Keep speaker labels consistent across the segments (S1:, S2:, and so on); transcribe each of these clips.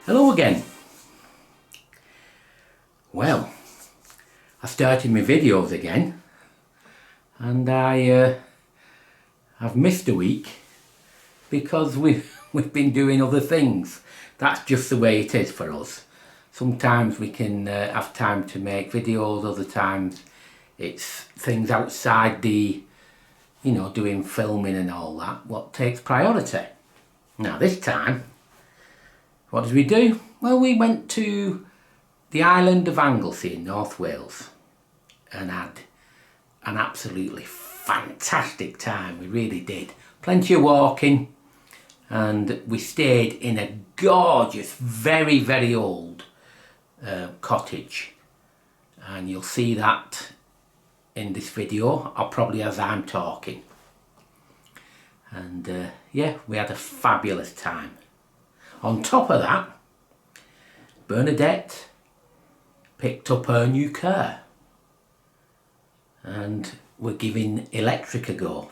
S1: Hello again. Well, I started my videos again and I've missed a week because we've been doing other things. That's just the way it is for us. Sometimes we can have time to make videos, other times it's things outside the, doing filming and all that, what takes priority. Now this time, what did we do? Well, we went to the island of Anglesey in North Wales and had an absolutely fantastic time. We really did. Plenty of walking, and we stayed in a gorgeous, very, very old cottage, and you'll see that in this video, or probably as I'm talking. And yeah, we had a fabulous time. On top of that, Bernadette picked up her new car and we're giving electric a go.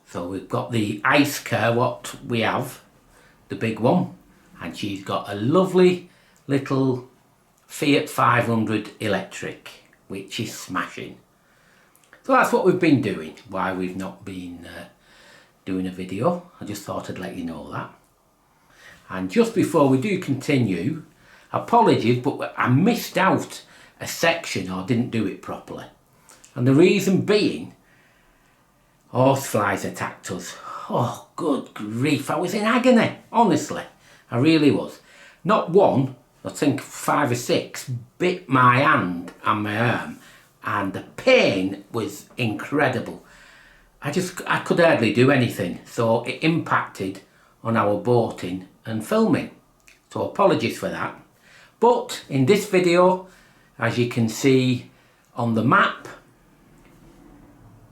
S1: So we've got the ice car, what we have, the big one, and she's got a lovely little Fiat 500 electric, which is smashing. So that's what we've been doing, why we've not been doing a video. I just thought I'd let you know that. And just before we do continue, apologies, but I missed out a section or didn't do it properly. And the reason being, horseflies attacked us. Oh, good grief, I was in agony, honestly. I really was. Not one, I think 5 or 6, bit my hand and my arm, and the pain was incredible. I could hardly do anything, so it impacted on our boating and filming. So apologies for that. But in this video, as you can see on the map,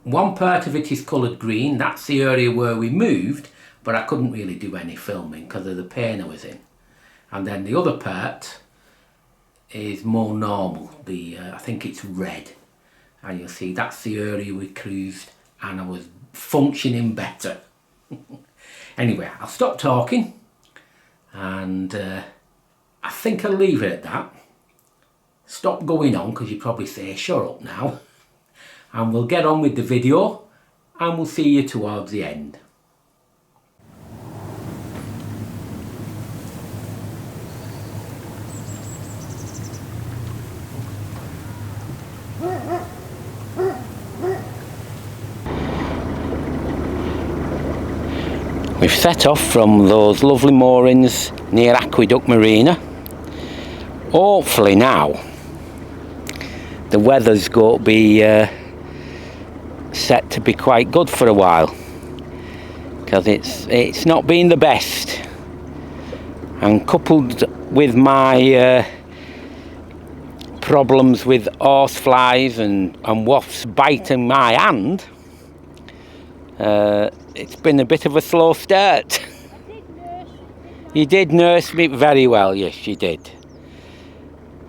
S1: one part of it is coloured green. That's the area where we moved, but I couldn't really do any filming because of the pain I was in. And then the other part is more normal. I think it's red. And you'll see that's the area we cruised and I was functioning better. Anyway, I'll stop talking and I think I'll leave it at that. Stop going on because you probably say shut up now, and we'll get on with the video and we'll see you towards the end. We've set off from those lovely moorings near Aqueduct Marina. Hopefully now the weather's going to be set to be quite good for a while, because it's not been the best, and coupled with my problems with horseflies and wasps biting my hand, it's been a bit of a slow start. You did nurse me very well, yes you did.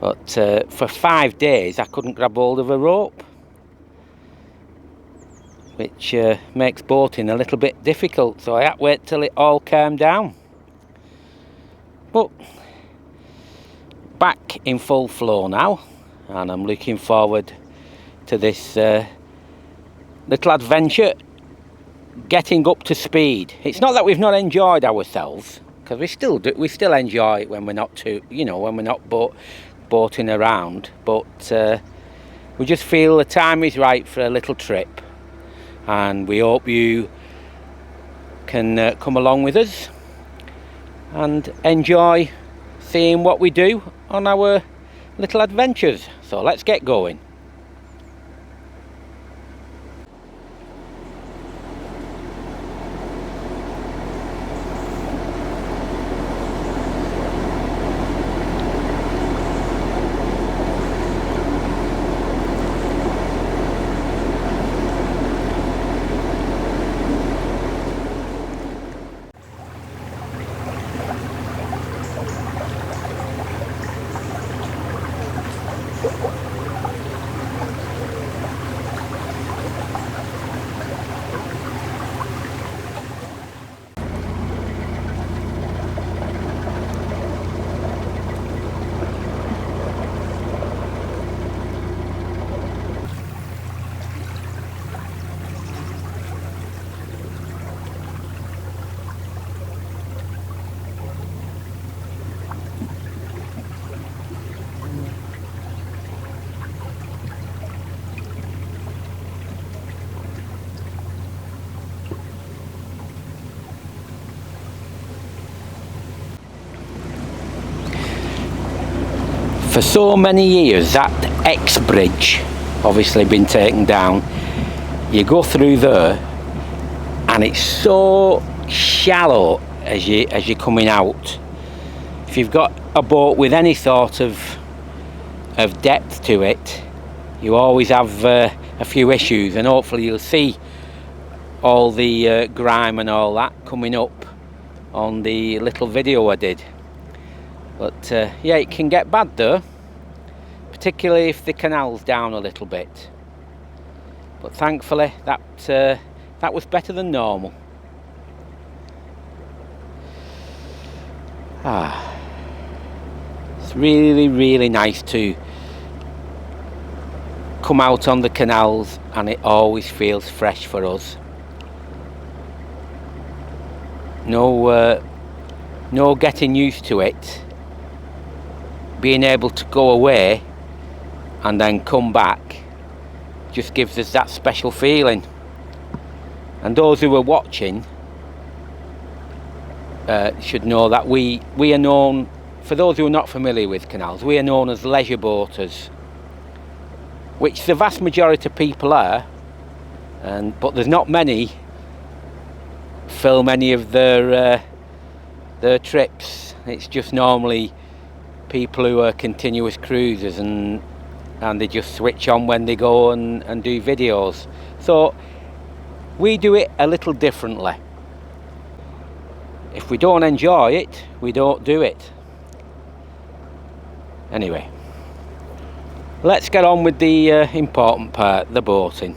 S1: But for 5 days I couldn't grab hold of a rope, which makes boating a little bit difficult, so I had to wait till it all calmed down. But back in full flow now, and I'm looking forward to this little adventure, getting up to speed. It's not that we've not enjoyed ourselves, because we still do. We still enjoy it when we're not when we're not boating around. But we just feel the time is right for a little trip, and we hope you can come along with us and enjoy seeing what we do on our little adventures. So let's get going. For so many years, that X bridge obviously been taken down. You go through there and it's so shallow as you're coming out. If you've got a boat with any sort of depth to it, you always have a few issues, and hopefully you'll see all the grime and all that coming up on the little video I did. But yeah, it can get bad though, particularly if the canal's down a little bit. But thankfully that was better than normal. It's really nice to come out on the canals, and it always feels fresh for us. No getting used to it. Being able to go away and then come back just gives us that special feeling. And those who are watching should know that we are known, for those who are not familiar with canals, we are known as leisure boaters, which the vast majority of people are, but there's not many film any of their trips. It's just normally people who are continuous cruisers, and they just switch on when they go and do videos. So we do it a little differently. If we don't enjoy it, we don't do it. Anyway, let's get on with the important part, the boating.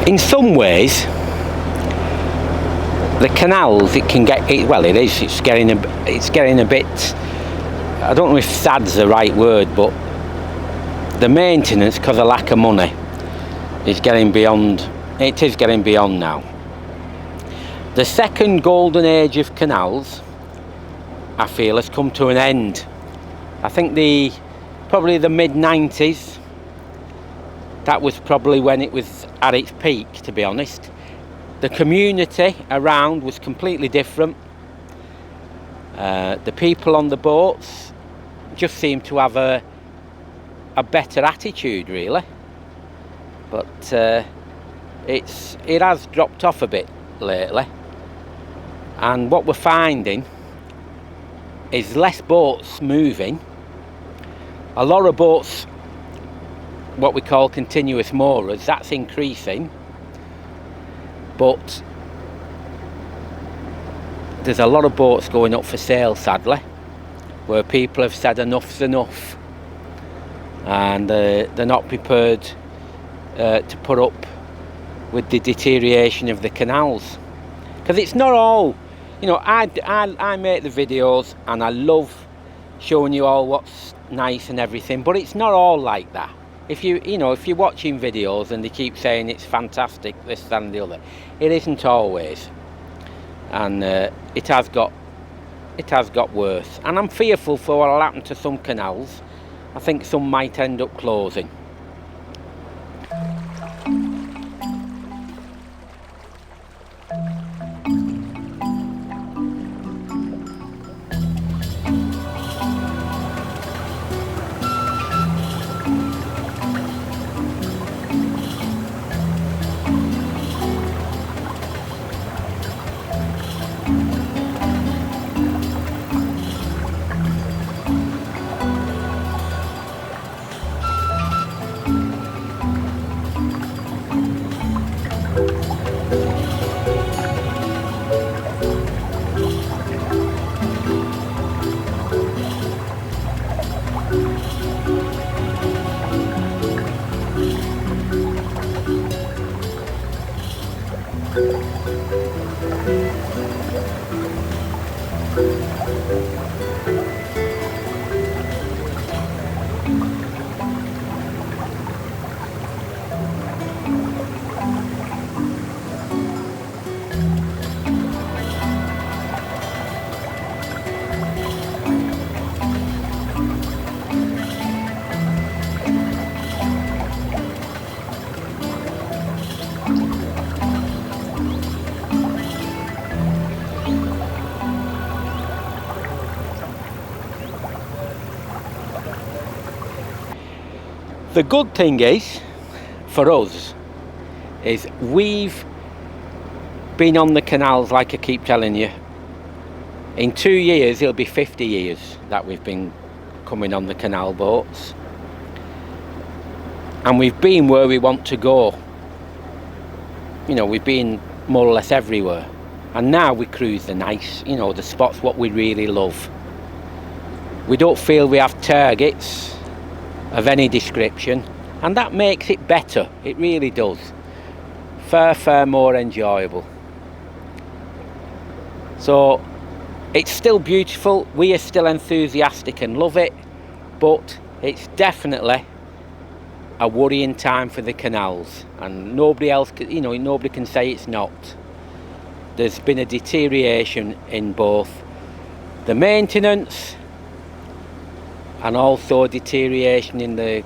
S1: In some ways, the canals, it can get, it's getting a bit, I don't know if sad's the right word, but the maintenance, because of lack of money, is getting beyond, it is getting beyond now. The second golden age of canals, I feel, has come to an end. I think probably the mid-90s, that was probably when it was at its peak, to be honest. The community around was completely different. The people on the boats just seemed to have a better attitude, really. But it has dropped off a bit lately. And what we're finding is less boats moving. A lot of boats, what we call continuous moorers, that's increasing, but there's a lot of boats going up for sale, sadly, where people have said enough's enough, and they're not prepared to put up with the deterioration of the canals. Because it's not all, you know, I make the videos and I love showing you all what's nice and everything, but it's not all like that. If you're watching videos and they keep saying it's fantastic, this, that and the other, it isn't always. And it has got worse. And I'm fearful for what will happen to some canals. I think some might end up closing. The good thing is, for us, is we've been on the canals, like I keep telling you. In 2 years, it'll be 50 years that we've been coming on the canal boats. And we've been where we want to go. You know, we've been more or less everywhere. And now we cruise the nice, you know, the spots what we really love. We don't feel we have targets of any description, and that makes it better. It really does. Far more enjoyable. So it's still beautiful. We are still enthusiastic and love it, but it's definitely a worrying time for the canals, and nobody else, you know, nobody can say it's not. There's been a deterioration in both the maintenance and also a deterioration in the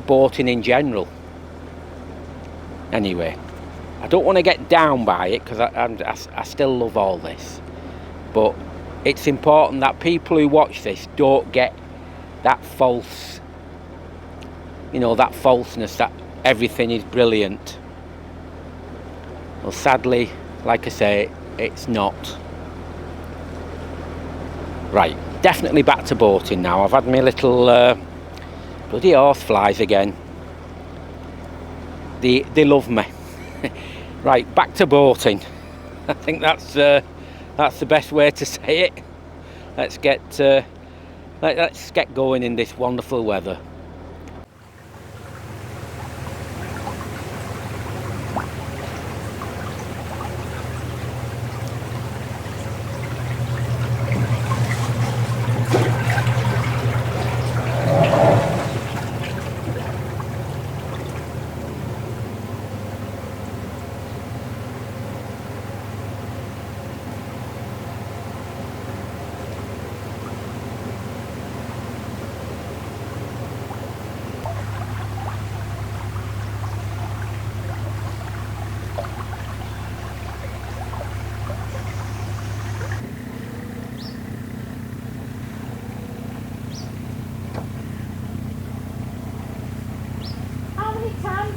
S1: boating in general. Anyway, I don't want to get down by it, because I still love all this, but it's important that people who watch this don't get that false, you know, that falseness that everything is brilliant. Well, sadly, like I say, it's not. Right, definitely back to boating now. I've had my little bloody horseflies again. They love me. Right, back to boating. I think that's the best way to say it. Let's get going in this wonderful weather.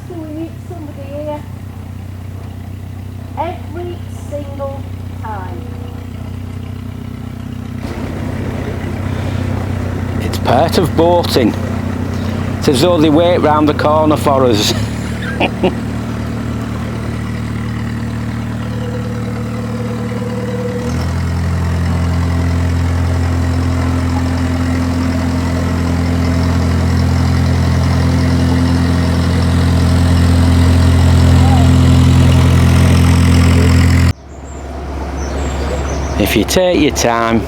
S2: Do we meet somebody here? Every single time.
S1: It's part of boating. It's as though they wait round the corner for us. If you take your time,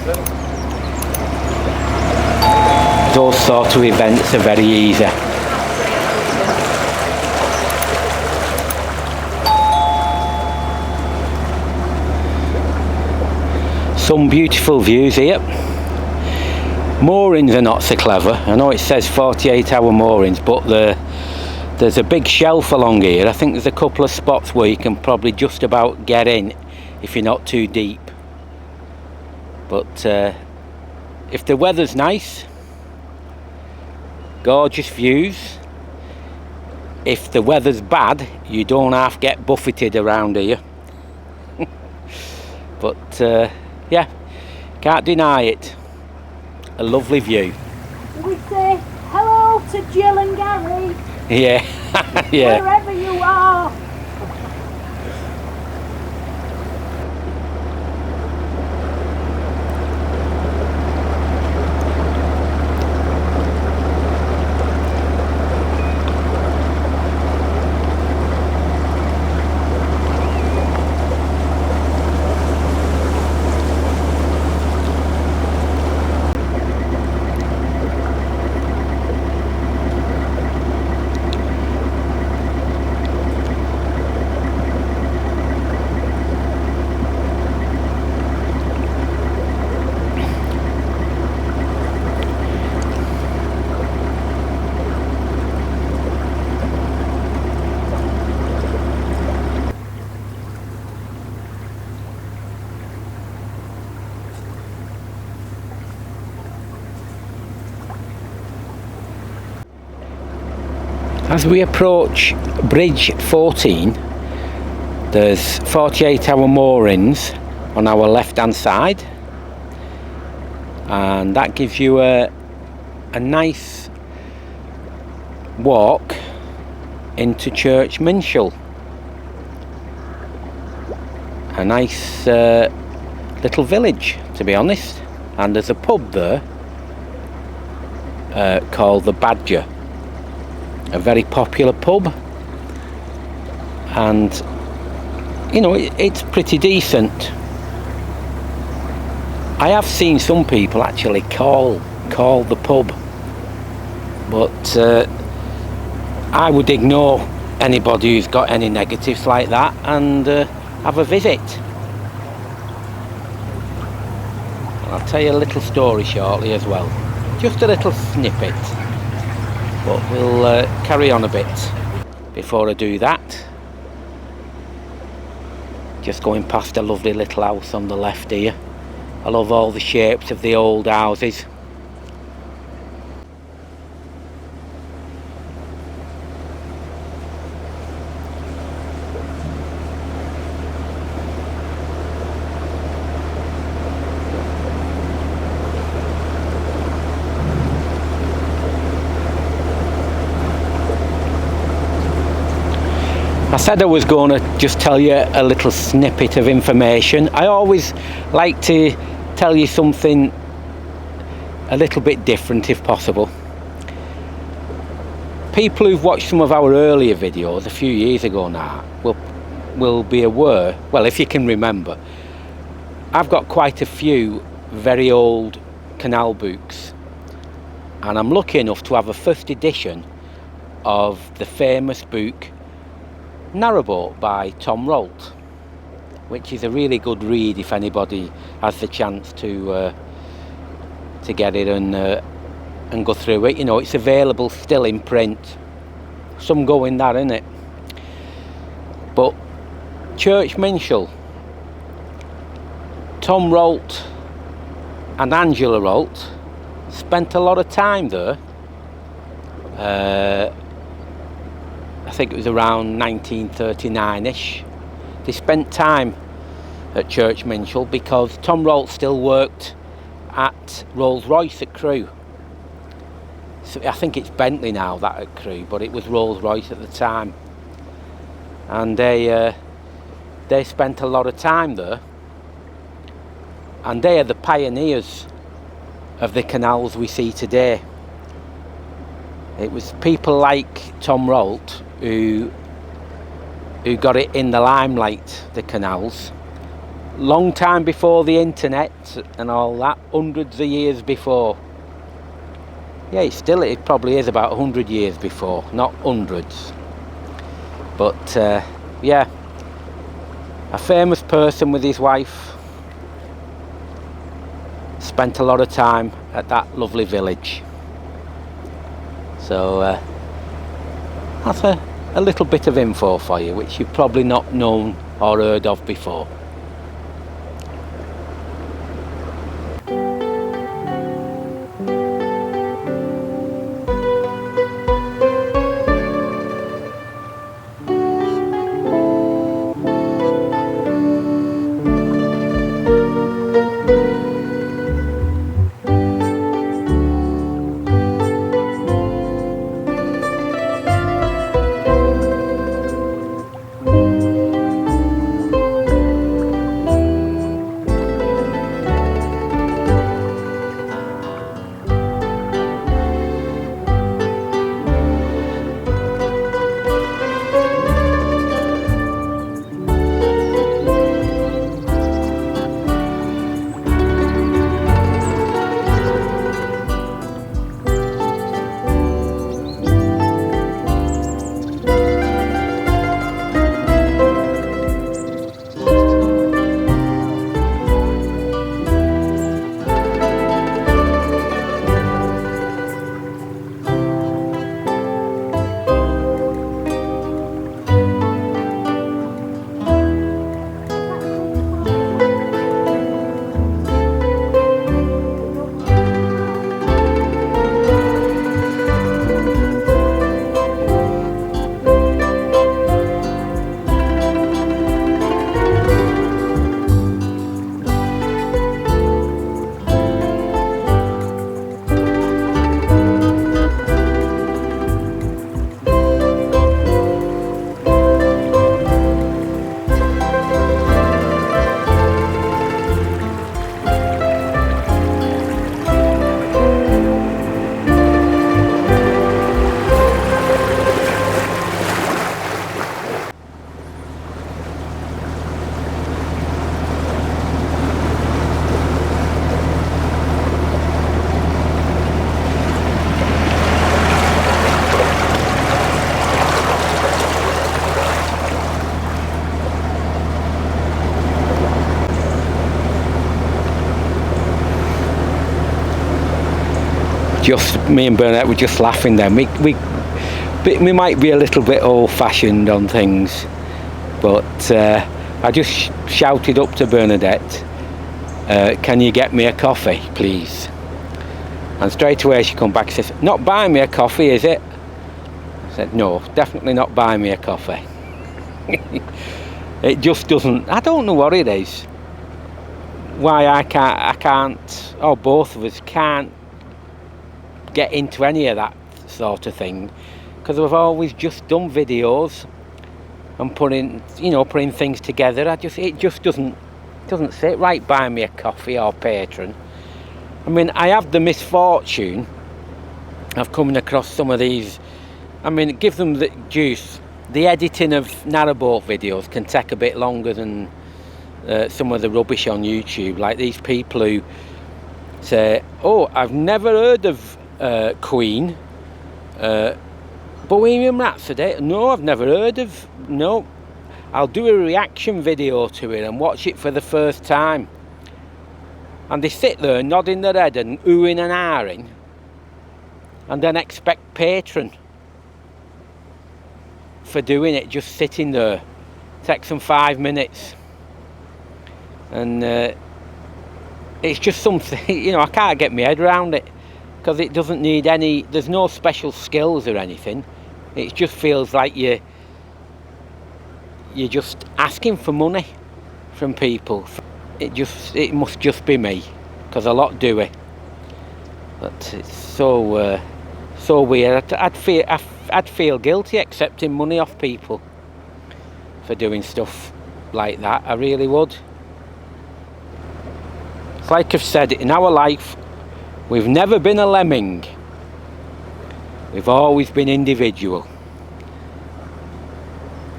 S1: those sort of events are very easy. Some beautiful views here. Moorings are not so clever. I know it says 48-hour moorings, but there's a big shelf along here. I think there's a couple of spots where you can probably just about get in if you're not too deep. But if the weather's nice, gorgeous views. If the weather's bad, you don't have to get buffeted around here. But yeah, can't deny it. A lovely view.
S2: We say hello to Jill and Gary.
S1: Yeah, yeah.
S2: Wherever you are.
S1: As we approach Bridge 14, there's 48-hour moorings on our left hand side, and that gives you a nice walk into Church Minshall. A nice little village, to be honest, and there's a pub there called the Badger, a very popular pub, and you know, it's pretty decent. I have seen some people actually call the pub, but I would ignore anybody who's got any negatives like that and have a visit. I'll tell you a little story shortly as well, just a little snippet, but we'll carry on a bit before I do that. Just going past a lovely little house on the left here. I love all the shapes of the old houses. I said I was going to just tell you a little snippet of information. I always like to tell you something a little bit different if possible. People who've watched some of our earlier videos a few years ago now will be aware, well, if you can remember, I've got quite a few very old canal books, and I'm lucky enough to have a first edition of the famous book Narrowboat by Tom Rolt, which is a really good read if anybody has the chance to get it and go through it. You know, it's available still in print. Some go in that, innit? But Church Minshall, Tom Rolt and Angela Rolt spent a lot of time there. I think it was around 1939ish. They spent time at Church Minshall because Tom Rolt still worked at Rolls-Royce at Crewe. So I think it's Bentley now, that at Crewe, but it was Rolls-Royce at the time. And they spent a lot of time there. And they are the pioneers of the canals we see today. It was people like Tom Rolt who got it in the limelight, the canals, long time before the internet and all that, hundreds of years before. Yeah, it probably is about 100 years before, not hundreds. But yeah, a famous person with his wife spent a lot of time at that lovely village. So that's a little bit of info for you, which you've probably not known or heard of before. just, me and Bernadette were just laughing then. We might be a little bit old-fashioned on things, but I just shouted up to Bernadette, can you get me a coffee, please? And straight away she come back and says, not buying me a coffee, is it? I said, no, definitely not buying me a coffee. It just doesn't, I don't know what it is. Why I can't, or both of us can't get into any of that sort of thing, because we've always just done videos and putting things together. It just doesn't sit right. Buy me a coffee or patron. I mean, I have the misfortune of coming across some of these. I mean, give them the juice. The editing of Narrowboat videos can take a bit longer than some of the rubbish on YouTube, like these people who say, oh, I've never heard of Queen, Bohemian Rhapsody. No, I've never heard of, no. I'll do a reaction video to it and watch it for the first time. And they sit there nodding their head and oohing and ahhing, and then expect patron for doing it, just sitting there. Takes them 5 minutes. And it's just something, I can't get my head around it, because it doesn't need any, there's no special skills or anything. It just feels like you're just asking for money from people. It must just be me, because a lot do it. But it's so weird. I'd feel guilty accepting money off people for doing stuff like that. I really would. It's like I've said, in our life, we've never been a lemming. We've always been individual.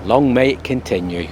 S1: Long may it continue.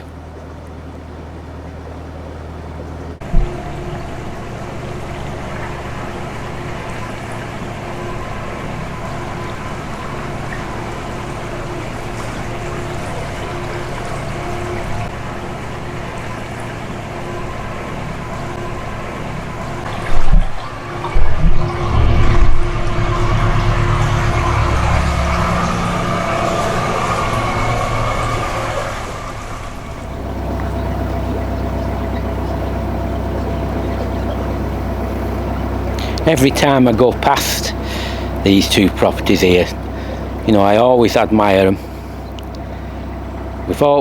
S1: Every time I go past these two properties here, I always admire them.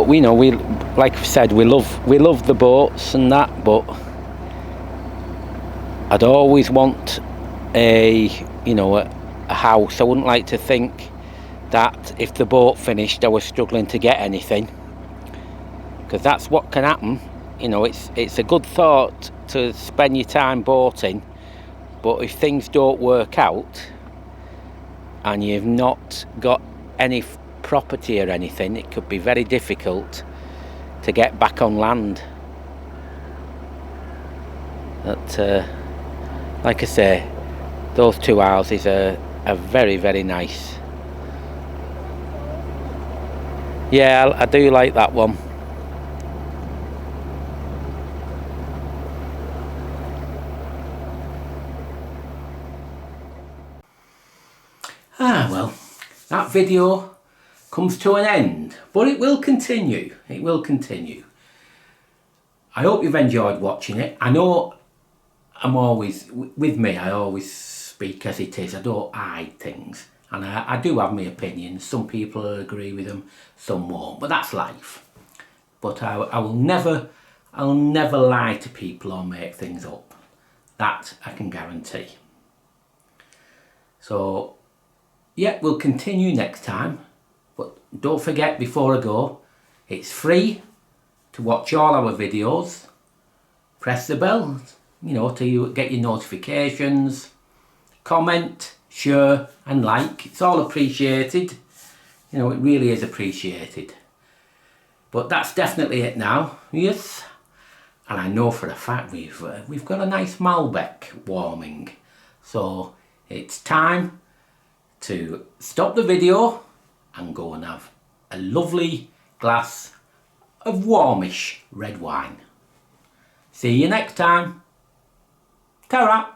S1: We like I've said, we love the boats and that, but I'd always want a house. I wouldn't like to think that if the boat finished, I was struggling to get anything, because that's what can happen. It's a good thought to spend your time boating. But if things don't work out and you've not got any property or anything, it could be very difficult to get back on land. But like I say, those two houses are very, very nice. Yeah, I do like that one. Well, that video comes to an end, but it will continue. It will continue. I hope you've enjoyed watching it. I know I always speak as it is. I don't hide things, and I do have my opinions. Some people will agree with them, some won't, but that's life. But I'll never lie to people or make things up. That I can guarantee. So yeah, we'll continue next time, but don't forget, before I go, it's free to watch all our videos. Press the bell, to get your notifications. Comment, share and like. It's all appreciated. It really is appreciated. But that's definitely it now, yes. And I know for a fact we've got a nice Malbec warming. So it's time to stop the video and go and have a lovely glass of warmish red wine. See you next time. Ta-ra!